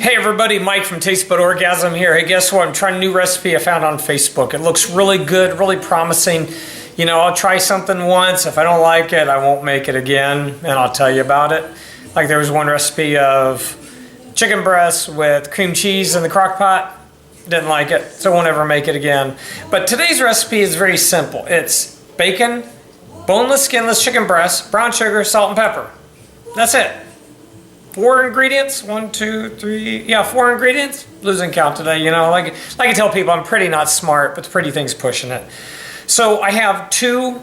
Hey everybody, Mike from Taste Bud Orgasm here. Hey, guess what? I'm trying a new recipe I found on Facebook. It looks really good, really promising. You know, I'll try something once. If I don't like it, I won't make it again, and I'll tell you about it. Like there was one recipe of chicken breast with cream cheese in the crock pot. Didn't like it, so won't ever make it again. But today's recipe is very simple. It's bacon, boneless, skinless chicken breast, brown sugar, salt, and pepper. That's it. 4 ingredients, 1, 2, 3, yeah, 4 ingredients. Losing count today, you know, like I tell people I'm pretty not smart, but the pretty thing's pushing it. So I have 2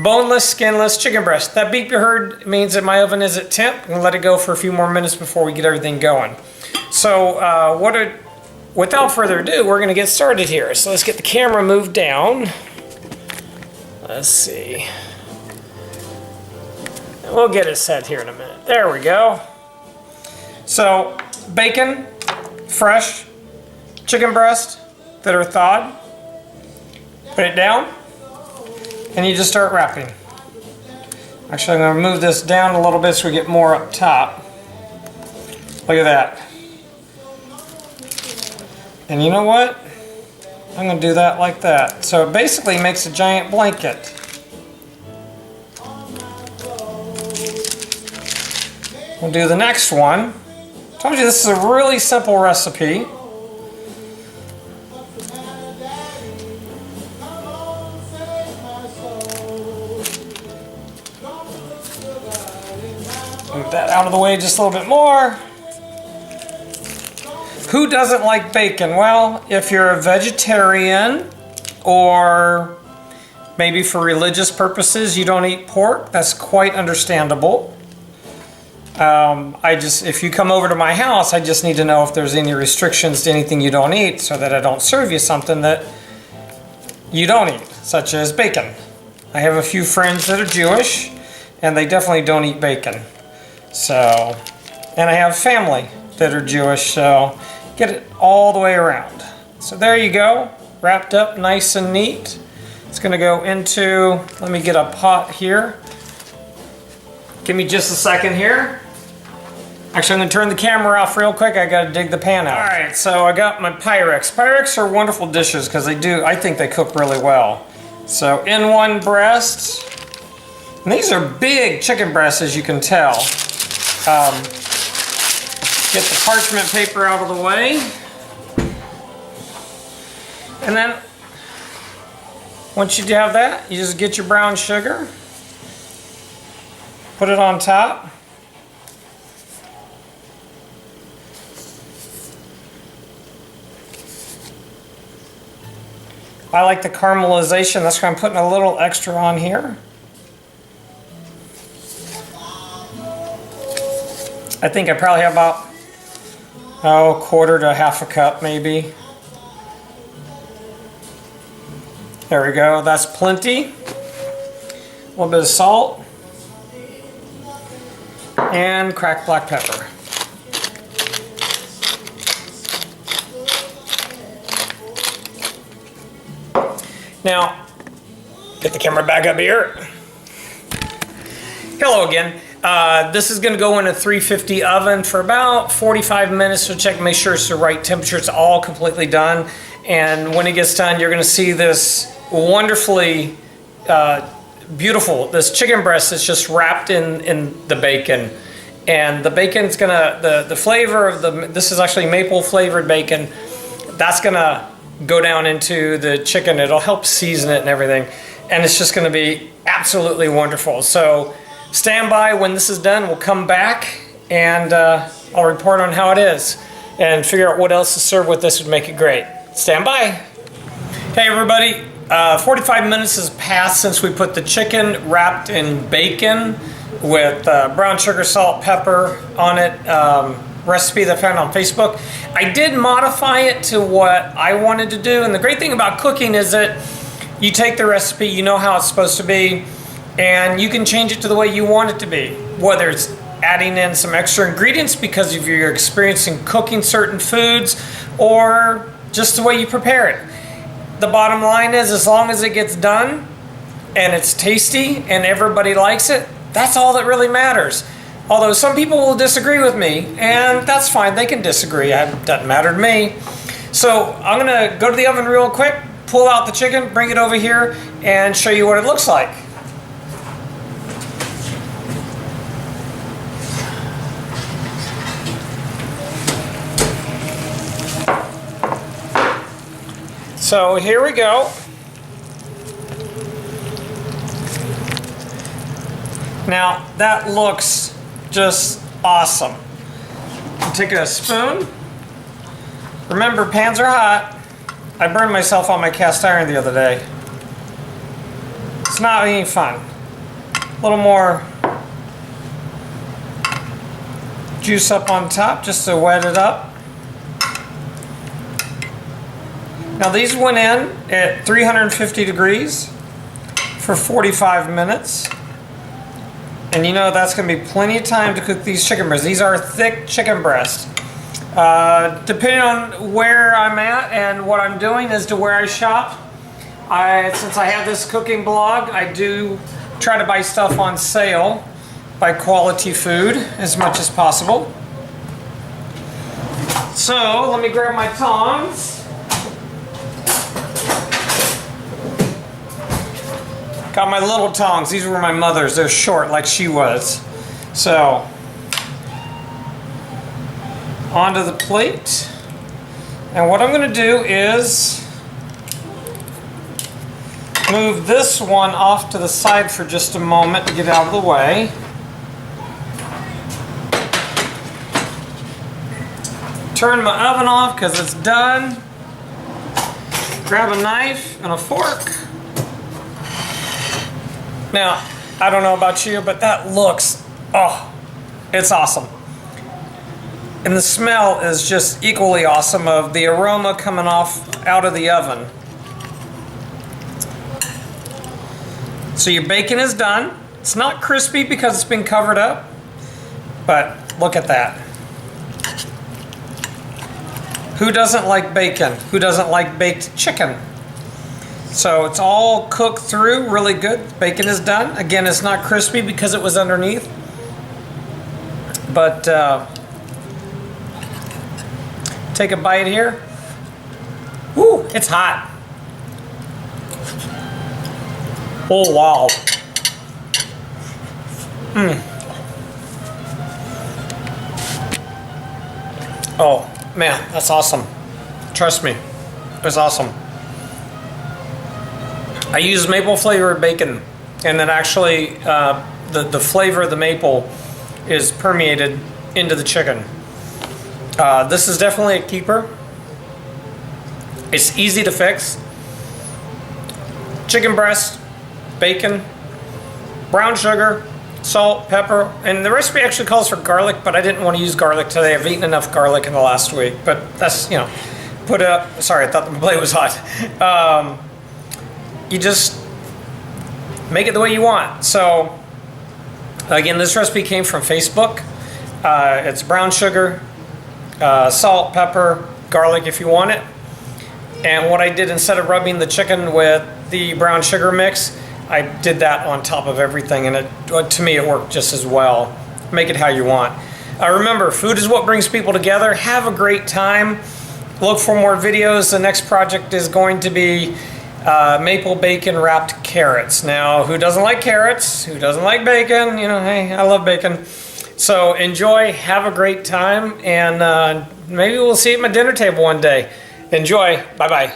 boneless, skinless chicken breasts. That beep you heard means that my oven is at temp. I'm gonna let it go for a few more minutes before we get everything going. So without further ado, we're gonna get started here. So let's get the camera moved down. Let's see. We'll get it set here in a minute. There we go. So, bacon, fresh, chicken breast that are thawed. Put it down, and you just start wrapping. Actually, I'm going to move this down a little bit so we get more up top. Look at that. And you know what? I'm going to do that like that. So it basically makes a giant blanket. We'll do the next one. Told you this is a really simple recipe. Move that out of the way just a little bit more. Who doesn't like bacon? Well, if you're a vegetarian or maybe for religious purposes you don't eat pork, that's quite understandable. If you come over to my house, I just need to know if there's any restrictions to anything you don't eat so that I don't serve you something that you don't eat, such as bacon. I have a few friends that are Jewish, and they definitely don't eat bacon. So, and I have family that are Jewish, so get it all the way around. So there you go, wrapped up nice and neat. It's gonna go into, let me get a pot here. Give me just a second here. Actually, I'm gonna turn the camera off real quick. I gotta dig the pan out. All right, so I got my Pyrex. Pyrex are wonderful dishes because I think they cook really well. So in one breast, and these are big chicken breasts as you can tell. Get the parchment paper out of the way. And then, once you have that, you just get your brown sugar. Put it on top. I like the caramelization, that's why I'm putting a little extra on here. I think I probably have about, a quarter to half a cup maybe. There we go, that's plenty. A little bit of salt. And cracked black pepper. Now, get the camera back up here. Hello again. This is going to go in a 350 oven for about 45 minutes. So check, make sure it's the right temperature. It's all completely done. And when it gets done, you're going to see this wonderfully beautiful, this chicken breast that's just wrapped in the bacon. And the bacon's gonna, the flavor of this is actually maple flavored bacon. That's gonna go down into the chicken. It'll help season it and everything. And it's just gonna be absolutely wonderful. So stand by when this is done. We'll come back and I'll report on how it is and figure out what else to serve with this would make it great. Stand by. Hey everybody. 45 minutes has passed since we put the chicken wrapped in bacon with brown sugar, salt, pepper on it. Recipe that I found on Facebook. I did modify it to what I wanted to do, and the great thing about cooking is that you take the recipe, you know how it's supposed to be, and you can change it to the way you want it to be. Whether it's adding in some extra ingredients because of your experience in cooking certain foods, or just the way you prepare it. The bottom line is, as long as it gets done and it's tasty and everybody likes it, that's all that really matters. Although some people will disagree with me, and that's fine, they can disagree, it doesn't matter to me. So I'm gonna go to the oven real quick, pull out the chicken, bring it over here, and show you what it looks like. So here we go. Now that looks just awesome. Take a spoon. Remember, pans are hot. I burned myself on my cast iron the other day. It's not any fun. A little more juice up on top just to wet it up. Now these went in at 350 degrees for 45 minutes. And you know that's going to be plenty of time to cook these chicken breasts. These are thick chicken breasts. Depending on where I'm at and what I'm doing as to where I shop, since I have this cooking blog, I do try to buy stuff on sale, buy quality food as much as possible. So let me grab my tongs. Got my little tongs. These were my mother's. They're short like she was. So, onto the plate. And what I'm going to do is move this one off to the side for just a moment to get out of the way. Turn my oven off because it's done. Grab a knife and a fork. Now, I don't know about you, but that looks, oh, it's awesome. And the smell is just equally awesome of the aroma coming off out of the oven. So your bacon is done. It's not crispy because it's been covered up, but look at that. Who doesn't like bacon? Who doesn't like baked chicken? So it's all cooked through really good. Bacon is done. Again, it's not crispy because it was underneath. But take a bite here. Woo, it's hot. Oh, wow. Oh, man, that's awesome. Trust me, it's awesome. I use maple flavored bacon, and then actually the flavor of the maple is permeated into the chicken. This is definitely a keeper. It's easy to fix. Chicken breast, bacon, brown sugar, salt, pepper, and the recipe actually calls for garlic, but I didn't want to use garlic today. I've eaten enough garlic in the last week, but that's, you know, sorry, I thought the plate was hot. You just make it the way you want. So again, this recipe came from Facebook. It's brown sugar, salt, pepper, garlic if you want it. And what I did, instead of rubbing the chicken with the brown sugar mix, I did that on top of everything, and to me it worked just as well. Make it how you want. Remember, food is what brings people together. Have a great time. Look for more videos. The next project is going to be maple bacon wrapped carrots. Now, who doesn't like carrots? Who doesn't like bacon? You know, hey, I love bacon. So enjoy, have a great time, and maybe we'll see you at my dinner table one day. Enjoy. Bye-bye.